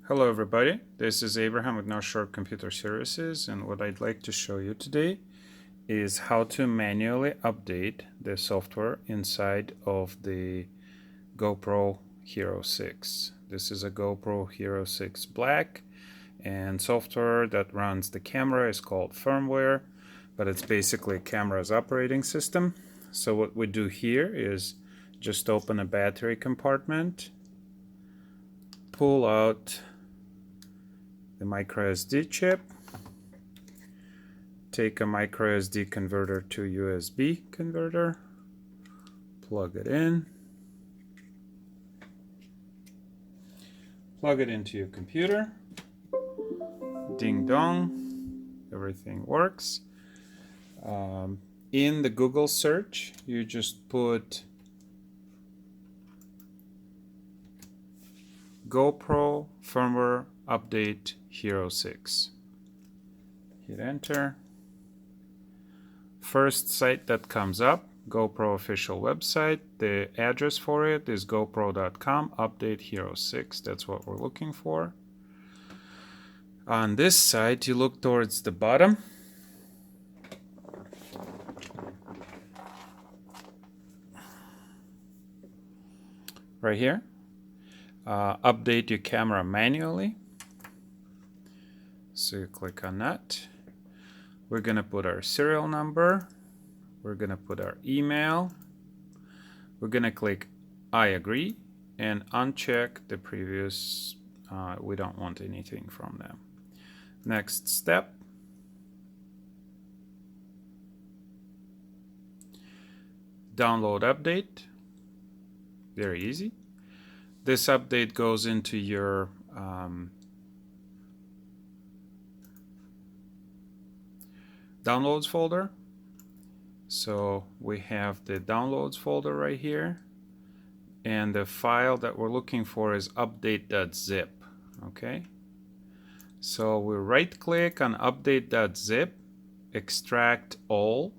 Hello everybody, this is Abraham with North Shore Computer Services, and what I'd like to show you today is how to manually update the software inside of the GoPro Hero 6. This is a GoPro Hero 6 Black, and software that runs the camera is called firmware, but it's basically a camera's operating system. So what we do here is just open a battery compartment, pull out the micro SD chip, take a micro SD converter to USB converter, plug it in, plug it into your computer, ding dong, everything works. In the Google search, you just put GoPro firmware update Hero 6. Hit enter. First site that comes up, GoPro official website. The address for it is gopro.com update Hero 6. That's what we're looking for. On this site, you look towards the bottom. Right here. Update your camera manually. So you click on that. We're going to put our serial number. We're going to put our email. We're going to click I agree and uncheck the previous. We don't want anything from them. Next step. Download update. Very easy. This update goes into your downloads folder. So we have the downloads folder right here, and the file that we're looking for is update.zip. Okay, so we right click on update.zip, extract all,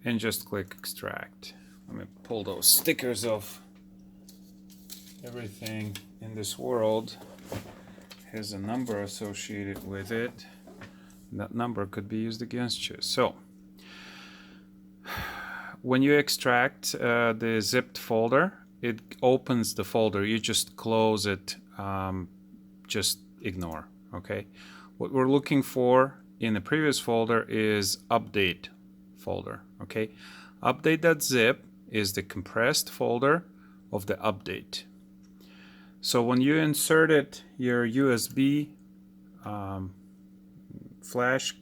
and just click extract. Let me pull those stickers off. Everything in this world has a number associated with it. That number could be used against you. So when you extract the zipped folder, it opens the folder. You just close it, just ignore. Okay, what we're looking for in the previous folder is update folder. Okay, update.zip is the compressed folder of the update. So when you inserted your USB flash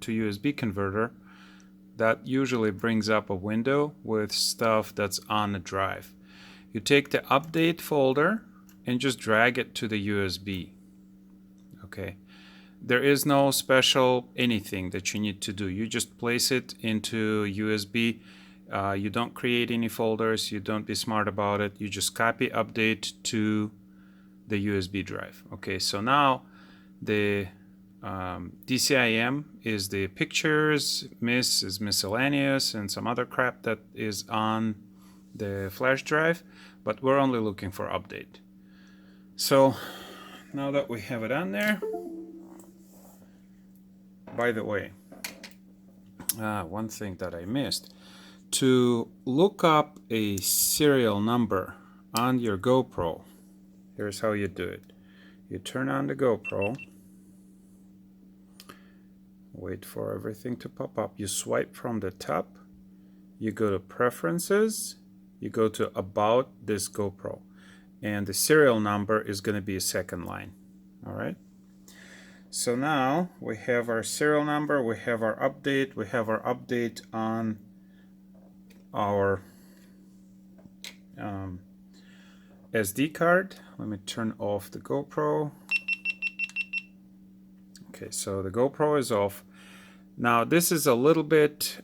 to USB converter, that usually brings up a window with stuff that's on the drive. You take the update folder and just drag it to the USB. Okay, there is no special anything that you need to do. You just place it into USB. You don't create any folders. You don't be smart about it. You just copy update to the USB drive. Okay, so now the DCIM is the pictures, miss is miscellaneous, and some other crap that is on the flash drive, but we're only looking for update. So now that we have it on there, by the way, one thing that I missed, to look up a serial number on your GoPro, here's how you do it. You turn on the GoPro, wait for everything to pop up. You swipe from the top, you go to Preferences, you go to About this GoPro, and the serial number is going to be a second line. All right. So now we have our serial number, we have our update, on our SD card. Let me turn off the GoPro. Okay, so the GoPro is off. Now this is a little bit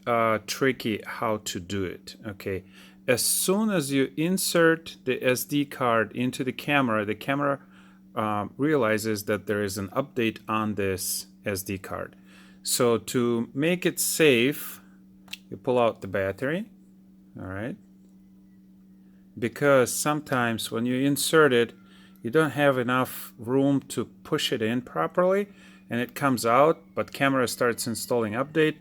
tricky how to do it. Okay, as soon as you insert the SD card into the camera realizes that there is an update on this SD card. So to make it safe, you pull out the battery. All right, because sometimes when you insert it, you don't have enough room to push it in properly, and it comes out, but camera starts installing update.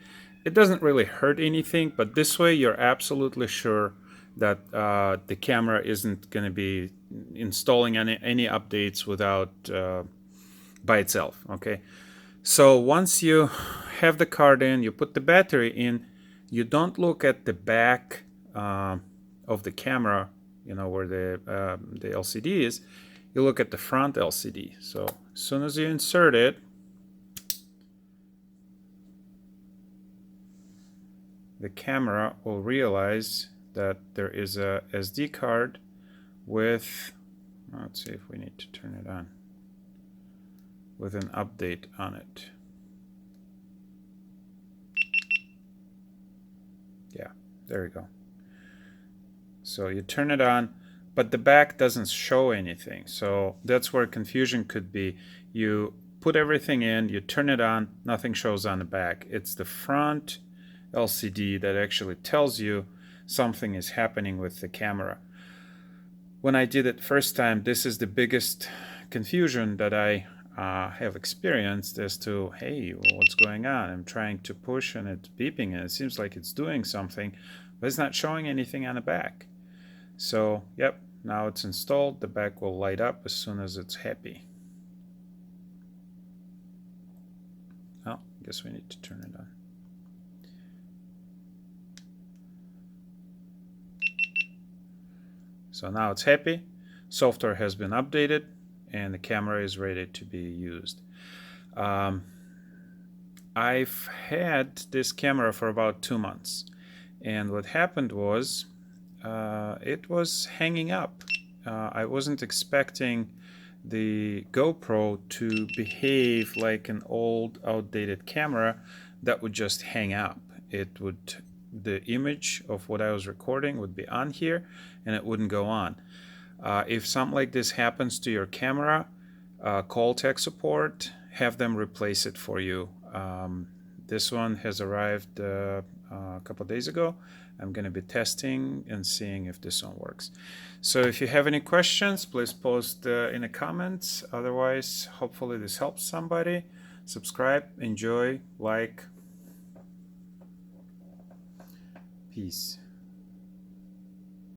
It doesn't really hurt anything, but this way you're absolutely sure that the camera isn't going to be installing any updates without by itself. Okay, so once you have the card in, you put the battery in, you don't look at the back of the camera, you know, where the LCD is. You look at the front LCD. So as soon as you insert it, the camera will realize that there is a SD card with, let's see if we need to turn it on, with an update on it. Yeah, there we go. So you turn it on, but the back doesn't show anything. So that's where confusion could be. You put everything in, you turn it on, nothing shows on the back. It's the front LCD that actually tells you something is happening with the camera. When I did it first time, this is the biggest confusion that I have experienced as to, hey, what's going on? I'm trying to push and it's beeping and it seems like it's doing something, but it's not showing anything on the back. So, yep, now it's installed. The back will light up as soon as it's happy. Oh, I guess we need to turn it on. So now it's happy. Software has been updated and the camera is ready to be used. I've had this camera for about 2 months, and what happened was it was hanging up. I wasn't expecting the GoPro to behave like an old, outdated camera that would just hang up. It would, the image of what I was recording would be on here, and it wouldn't go on. If something like this happens to your camera, call tech support, have them replace it for you. This one has arrived a couple days ago. I'm going to be testing and seeing if this one works. So if you have any questions, please post in the comments. Otherwise, hopefully this helps somebody. Subscribe, enjoy, like. Peace.